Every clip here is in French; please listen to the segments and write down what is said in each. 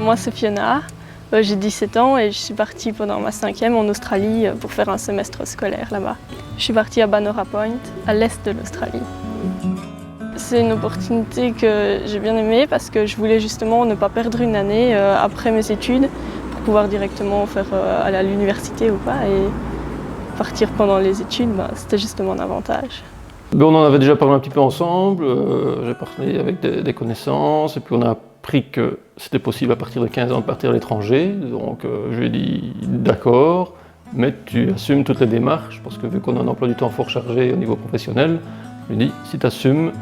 Moi, c'est Fiona. J'ai 17 ans et je suis partie pendant ma 5e en Australie pour faire un semestre scolaire là-bas. Je suis partie à Banora Point, à l'est de l'Australie. C'est une opportunité que j'ai bien aimée parce que je voulais justement ne pas perdre une année après mes études pour pouvoir directement faire aller à l'université ou pas. Et partir pendant les études, c'était justement un avantage. On en avait déjà parlé un petit peu ensemble, j'ai parlé avec des connaissances et puis on a appris que c'était possible à partir de 15 ans de partir à l'étranger. Donc je lui ai dit d'accord, mais tu assumes toutes les démarches parce que vu qu'on a un emploi du temps fort chargé au niveau professionnel, je lui ai dit si tu assumes,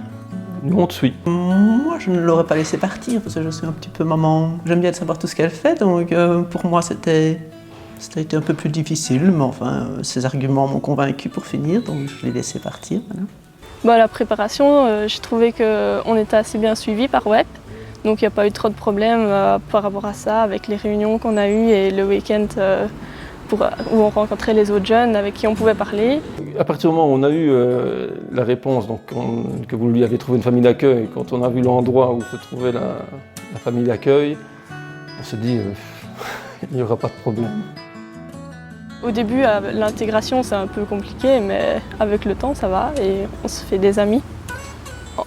nous on te suit. Moi je ne l'aurais pas laissé partir parce que je suis un petit peu maman, j'aime bien savoir tout ce qu'elle fait, donc pour moi ça a été un peu plus difficile, mais enfin, ses arguments m'ont convaincu pour finir, donc je l'ai laissé partir. Voilà. La préparation, j'ai trouvé qu'on était assez bien suivis par WEP, donc il n'y a pas eu trop de problèmes par rapport à ça, avec les réunions qu'on a eues et le week-end où on rencontrait les autres jeunes avec qui on pouvait parler. À partir du moment où on a eu la réponse, donc, que vous lui avez trouvé une famille d'accueil, quand on a vu l'endroit où se trouvait la famille d'accueil, on s'est dit il n'y aura pas de problème. Au début, l'intégration c'est un peu compliqué, mais avec le temps ça va et on se fait des amis.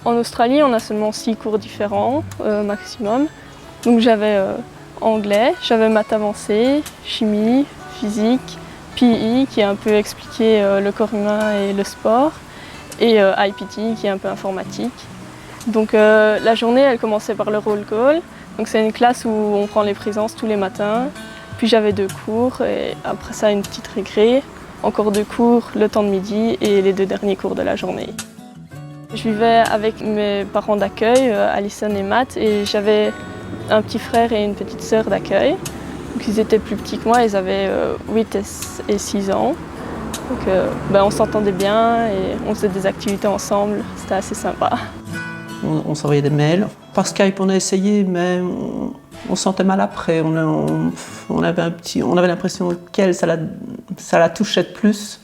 En Australie, on a seulement 6 cours différents maximum. Donc j'avais anglais, j'avais maths avancées, chimie, physique, PE qui est un peu expliqué le corps humain et le sport, et IPT qui est un peu informatique. Donc la journée elle commençait par le roll call. Donc c'est une classe où on prend les présences tous les matins. Puis j'avais 2 cours et après ça une petite récré, encore 2 cours, le temps de midi et les 2 derniers cours de la journée. Je vivais avec mes parents d'accueil, Alison et Matt, et j'avais un petit frère et une petite sœur d'accueil. Donc ils étaient plus petits que moi, ils avaient 8 et 6 ans. Donc on s'entendait bien et on faisait des activités ensemble, c'était assez sympa. On s'envoyait des mails. Par Skype on a essayé, mais on se sentait mal après. On avait l'impression qu'elle, ça la touchait de plus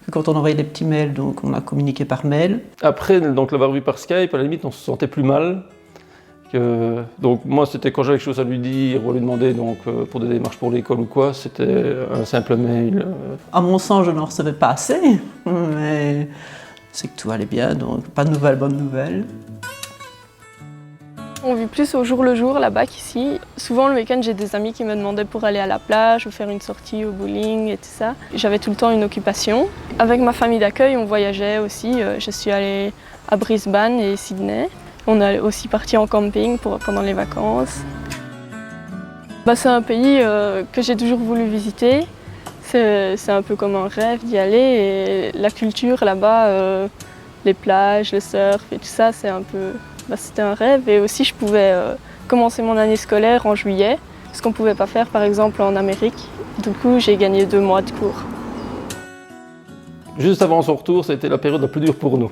que quand on envoyait des petits mails, donc on a communiqué par mail. Après, donc l'avoir vu par Skype, à la limite, on se sentait plus mal. Donc moi, c'était quand j'avais quelque chose à lui dire ou à lui demander donc, pour des démarches pour l'école ou quoi, c'était un simple mail. À mon sens, je n'en recevais pas assez, mais c'est que tout allait bien, donc pas de nouvelles, bonnes nouvelles. On vit plus au jour le jour là-bas qu'ici. Souvent le week-end, j'ai des amis qui me demandaient pour aller à la plage ou faire une sortie au bowling et tout ça. J'avais tout le temps une occupation. Avec ma famille d'accueil, on voyageait aussi. Je suis allée à Brisbane et Sydney. On est aussi parti en camping pendant les vacances. C'est un pays que j'ai toujours voulu visiter. C'est un peu comme un rêve d'y aller. Et la culture là-bas, les plages, le surf et tout ça, c'est un peu... c'était un rêve et aussi je pouvais commencer mon année scolaire en juillet, ce qu'on ne pouvait pas faire par exemple en Amérique. Du coup, j'ai gagné 2 mois de cours. Juste avant son retour, ça a été la période la plus dure pour nous,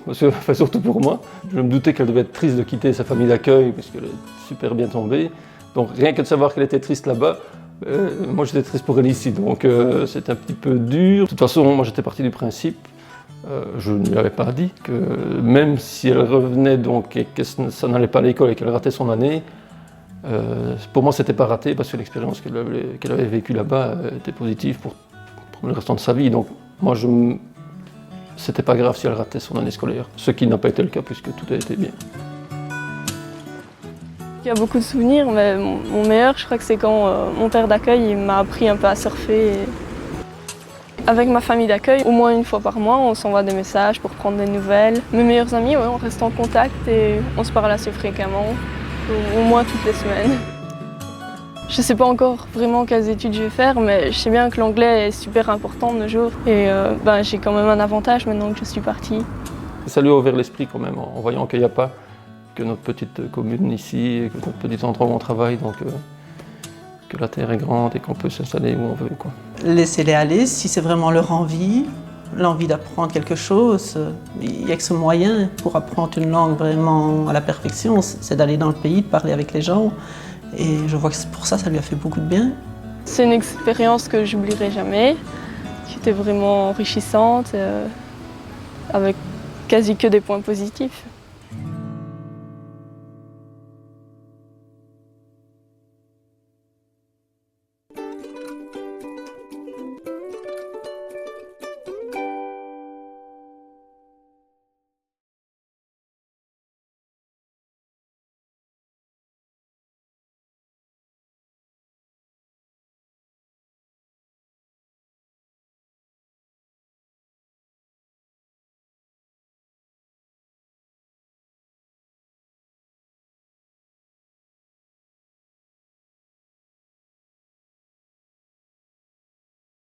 surtout pour moi. Je me doutais qu'elle devait être triste de quitter sa famille d'accueil, puisqu'elle est super bien tombée. Donc rien que de savoir qu'elle était triste là-bas, moi j'étais triste pour elle ici, donc c'était un petit peu dur. De toute façon, moi j'étais parti du principe, je ne lui avais pas dit que même si elle revenait donc, et que ça n'allait pas à l'école et qu'elle ratait son année, pour moi c'était pas raté parce que l'expérience qu'elle avait vécue là-bas était positive pour le restant de sa vie. Donc moi c'était pas grave si elle ratait son année scolaire, ce qui n'a pas été le cas puisque tout a été bien. Il y a beaucoup de souvenirs, mais mon meilleur je crois que c'est quand mon père d'accueil m'a appris un peu à surfer. Avec ma famille d'accueil, au moins 1 fois par mois, on s'envoie des messages pour prendre des nouvelles. Mes meilleurs amis, on reste en contact et on se parle assez fréquemment, au moins toutes les semaines. Je ne sais pas encore vraiment quelles études je vais faire, mais je sais bien que l'anglais est super important de nos jours. Et j'ai quand même un avantage maintenant que je suis partie. Ça lui a ouvert l'esprit quand même, en voyant qu'il n'y a pas que notre petite commune ici, que notre petit endroit où on travaille. Donc, que la terre est grande et qu'on peut s'installer où on veut, quoi. Laissez-les aller si c'est vraiment leur envie, l'envie d'apprendre quelque chose. Il n'y a que ce moyen pour apprendre une langue vraiment à la perfection, c'est d'aller dans le pays, de parler avec les gens. Et je vois que pour ça, ça lui a fait beaucoup de bien. C'est une expérience que j'oublierai jamais, qui était vraiment enrichissante, avec quasi que des points positifs.